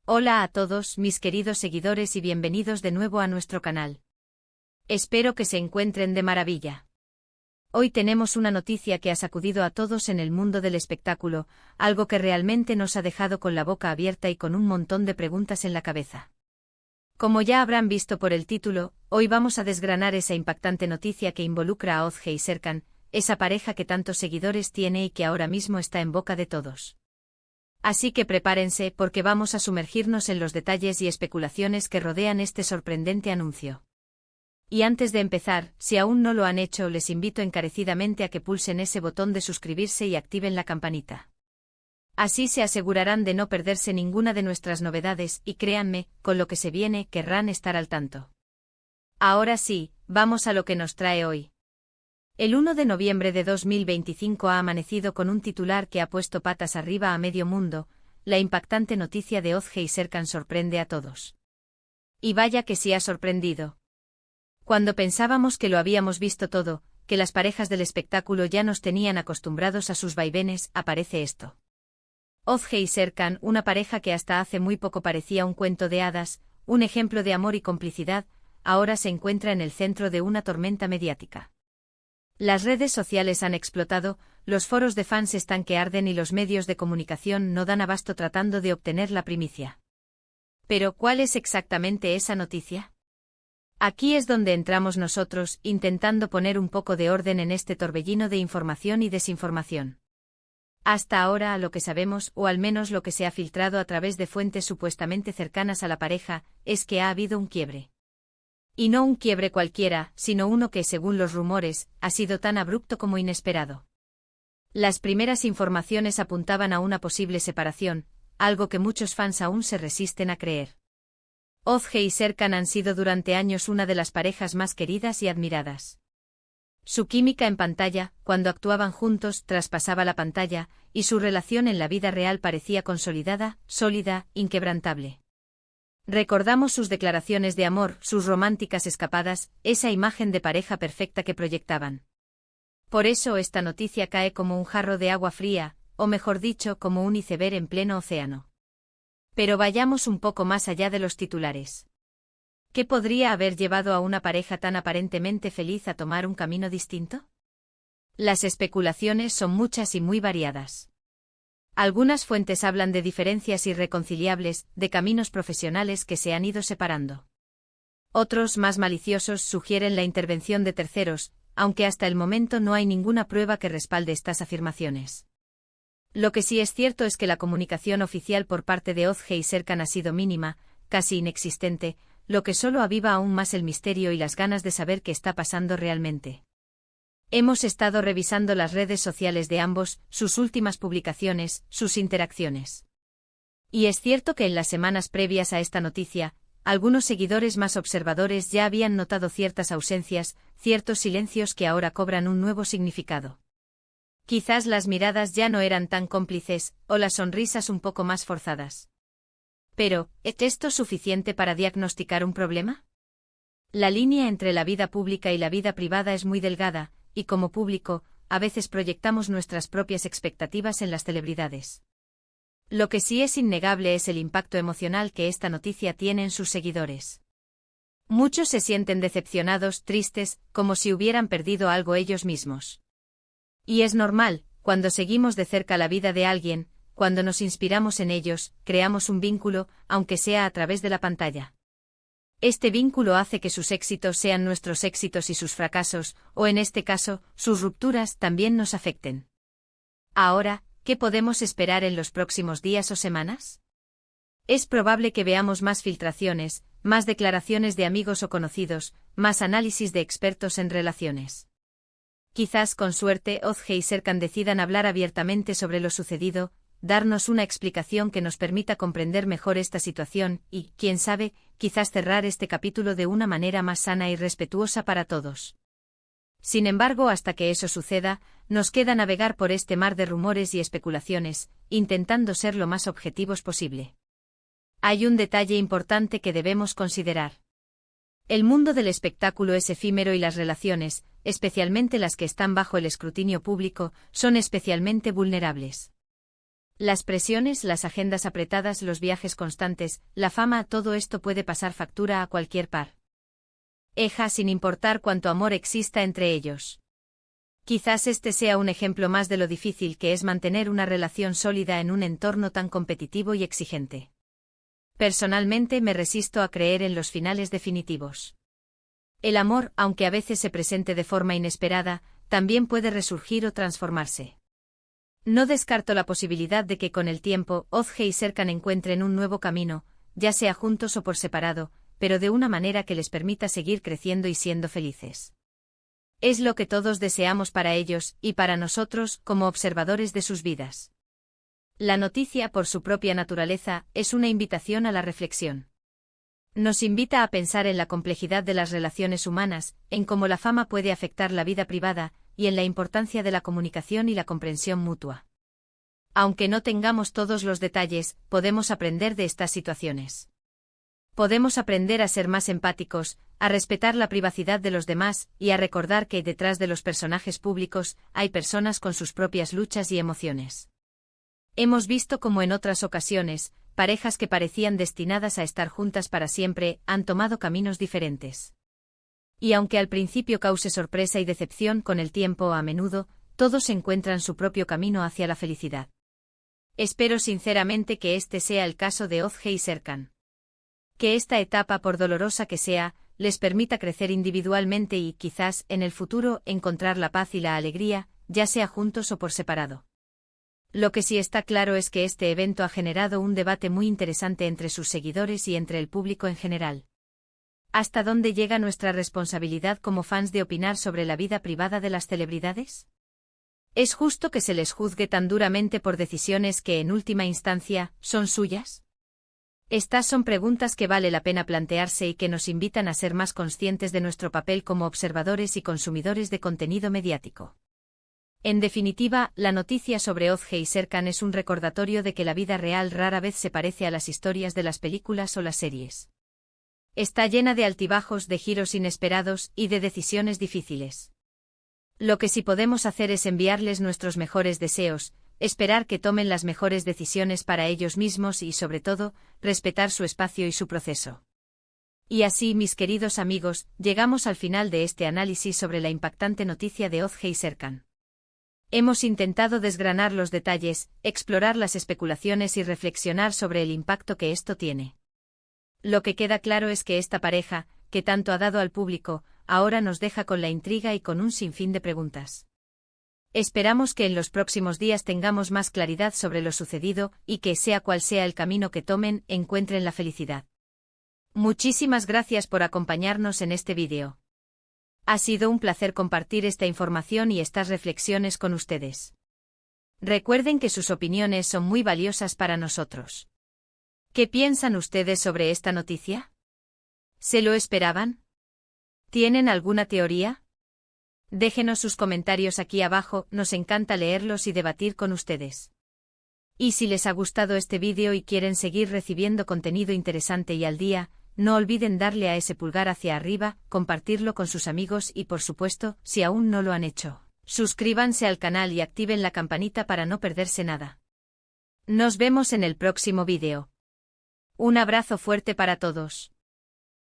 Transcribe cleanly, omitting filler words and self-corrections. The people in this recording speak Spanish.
Hola a todos mis queridos seguidores y bienvenidos de nuevo a nuestro canal. Espero que se encuentren de maravilla. Hoy tenemos una noticia que ha sacudido a todos en el mundo del espectáculo, algo que realmente nos ha dejado con la boca abierta y con un montón de preguntas en la cabeza. Como ya habrán visto por el título, hoy vamos a desgranar esa impactante noticia que involucra a Ozge y Serkan, esa pareja que tantos seguidores tiene y que ahora mismo está en boca de todos. Así que prepárense porque vamos a sumergirnos en los detalles y especulaciones que rodean este sorprendente anuncio. Y antes de empezar, si aún no lo han hecho, les invito encarecidamente a que pulsen ese botón de suscribirse y activen la campanita. Así se asegurarán de no perderse ninguna de nuestras novedades y créanme, con lo que se viene querrán estar al tanto. Ahora sí, vamos a lo que nos trae hoy. El 1 de noviembre de 2025 ha amanecido con un titular que ha puesto patas arriba a medio mundo. La impactante noticia de Ozge y Serkan sorprende a todos. Y vaya que sí ha sorprendido. Cuando pensábamos que lo habíamos visto todo, que las parejas del espectáculo ya nos tenían acostumbrados a sus vaivenes, aparece esto. Ozge y Serkan, una pareja que hasta hace muy poco parecía un cuento de hadas, un ejemplo de amor y complicidad, ahora se encuentra en el centro de una tormenta mediática. Las redes sociales han explotado, los foros de fans están que arden y los medios de comunicación no dan abasto tratando de obtener la primicia. Pero, ¿cuál es exactamente esa noticia? Aquí es donde entramos nosotros, intentando poner un poco de orden en este torbellino de información y desinformación. Hasta ahora, lo que sabemos, o al menos lo que se ha filtrado a través de fuentes supuestamente cercanas a la pareja, es que ha habido un quiebre. Y no un quiebre cualquiera, sino uno que, según los rumores, ha sido tan abrupto como inesperado. Las primeras informaciones apuntaban a una posible separación, algo que muchos fans aún se resisten a creer. Ozge y Serkan han sido durante años una de las parejas más queridas y admiradas. Su química en pantalla, cuando actuaban juntos, traspasaba la pantalla, y su relación en la vida real parecía consolidada, sólida, inquebrantable. Recordamos sus declaraciones de amor, sus románticas escapadas, esa imagen de pareja perfecta que proyectaban. Por eso esta noticia cae como un jarro de agua fría, o mejor dicho, como un iceberg en pleno océano. Pero vayamos un poco más allá de los titulares. ¿Qué podría haber llevado a una pareja tan aparentemente feliz a tomar un camino distinto? Las especulaciones son muchas y muy variadas. Algunas fuentes hablan de diferencias irreconciliables, de caminos profesionales que se han ido separando. Otros, más maliciosos, sugieren la intervención de terceros, aunque hasta el momento no hay ninguna prueba que respalde estas afirmaciones. Lo que sí es cierto es que la comunicación oficial por parte de Ozge y Serkan ha sido mínima, casi inexistente, lo que solo aviva aún más el misterio y las ganas de saber qué está pasando realmente. Hemos estado revisando las redes sociales de ambos, sus últimas publicaciones, sus interacciones. Y es cierto que en las semanas previas a esta noticia, algunos seguidores más observadores ya habían notado ciertas ausencias, ciertos silencios que ahora cobran un nuevo significado. Quizás las miradas ya no eran tan cómplices, o las sonrisas un poco más forzadas. Pero, ¿es esto suficiente para diagnosticar un problema? La línea entre la vida pública y la vida privada es muy delgada, y como público, a veces proyectamos nuestras propias expectativas en las celebridades. Lo que sí es innegable es el impacto emocional que esta noticia tiene en sus seguidores. Muchos se sienten decepcionados, tristes, como si hubieran perdido algo ellos mismos. Y es normal, cuando seguimos de cerca la vida de alguien, cuando nos inspiramos en ellos, creamos un vínculo, aunque sea a través de la pantalla. Este vínculo hace que sus éxitos sean nuestros éxitos y sus fracasos, o en este caso, sus rupturas, también nos afecten. Ahora, ¿qué podemos esperar en los próximos días o semanas? Es probable que veamos más filtraciones, más declaraciones de amigos o conocidos, más análisis de expertos en relaciones. Quizás con suerte Ozge y Serkan decidan hablar abiertamente sobre lo sucedido, darnos una explicación que nos permita comprender mejor esta situación y, quién sabe, quizás cerrar este capítulo de una manera más sana y respetuosa para todos. Sin embargo, hasta que eso suceda, nos queda navegar por este mar de rumores y especulaciones, intentando ser lo más objetivos posible. Hay un detalle importante que debemos considerar. El mundo del espectáculo es efímero y las relaciones, especialmente las que están bajo el escrutinio público, son especialmente vulnerables. Las presiones, las agendas apretadas, los viajes constantes, la fama, todo esto puede pasar factura a cualquier par. Sin importar cuánto amor exista entre ellos. Quizás este sea un ejemplo más de lo difícil que es mantener una relación sólida en un entorno tan competitivo y exigente. Personalmente me resisto a creer en los finales definitivos. El amor, aunque a veces se presente de forma inesperada, también puede resurgir o transformarse. No descarto la posibilidad de que con el tiempo Ozge y Serkan encuentren un nuevo camino, ya sea juntos o por separado, pero de una manera que les permita seguir creciendo y siendo felices. Es lo que todos deseamos para ellos y para nosotros como observadores de sus vidas. La noticia, por su propia naturaleza, es una invitación a la reflexión. Nos invita a pensar en la complejidad de las relaciones humanas, en cómo la fama puede afectar la vida privada, y en la importancia de la comunicación y la comprensión mutua. Aunque no tengamos todos los detalles, podemos aprender de estas situaciones. Podemos aprender a ser más empáticos, a respetar la privacidad de los demás y a recordar que detrás de los personajes públicos hay personas con sus propias luchas y emociones. Hemos visto cómo en otras ocasiones, parejas que parecían destinadas a estar juntas para siempre han tomado caminos diferentes. Y aunque al principio cause sorpresa y decepción, con el tiempo a menudo, todos encuentran su propio camino hacia la felicidad. Espero sinceramente que este sea el caso de Ozge y Serkan. Que esta etapa, por dolorosa que sea, les permita crecer individualmente y, quizás, en el futuro, encontrar la paz y la alegría, ya sea juntos o por separado. Lo que sí está claro es que este evento ha generado un debate muy interesante entre sus seguidores y entre el público en general. ¿Hasta dónde llega nuestra responsabilidad como fans de opinar sobre la vida privada de las celebridades? ¿Es justo que se les juzgue tan duramente por decisiones que, en última instancia, son suyas? Estas son preguntas que vale la pena plantearse y que nos invitan a ser más conscientes de nuestro papel como observadores y consumidores de contenido mediático. En definitiva, la noticia sobre Ozge y Serkan es un recordatorio de que la vida real rara vez se parece a las historias de las películas o las series. Está llena de altibajos, de giros inesperados y de decisiones difíciles. Lo que sí podemos hacer es enviarles nuestros mejores deseos, esperar que tomen las mejores decisiones para ellos mismos y, sobre todo, respetar su espacio y su proceso. Y así, mis queridos amigos, llegamos al final de este análisis sobre la impactante noticia de Ozge y Serkan. Hemos intentado desgranar los detalles, explorar las especulaciones y reflexionar sobre el impacto que esto tiene. Lo que queda claro es que esta pareja, que tanto ha dado al público, ahora nos deja con la intriga y con un sinfín de preguntas. Esperamos que en los próximos días tengamos más claridad sobre lo sucedido y que, sea cual sea el camino que tomen, encuentren la felicidad. Muchísimas gracias por acompañarnos en este vídeo. Ha sido un placer compartir esta información y estas reflexiones con ustedes. Recuerden que sus opiniones son muy valiosas para nosotros. ¿Qué piensan ustedes sobre esta noticia? ¿Se lo esperaban? ¿Tienen alguna teoría? Déjenos sus comentarios aquí abajo, nos encanta leerlos y debatir con ustedes. Y si les ha gustado este vídeo y quieren seguir recibiendo contenido interesante y al día, no olviden darle a ese pulgar hacia arriba, compartirlo con sus amigos y, por supuesto, si aún no lo han hecho, suscríbanse al canal y activen la campanita para no perderse nada. Nos vemos en el próximo vídeo. Un abrazo fuerte para todos.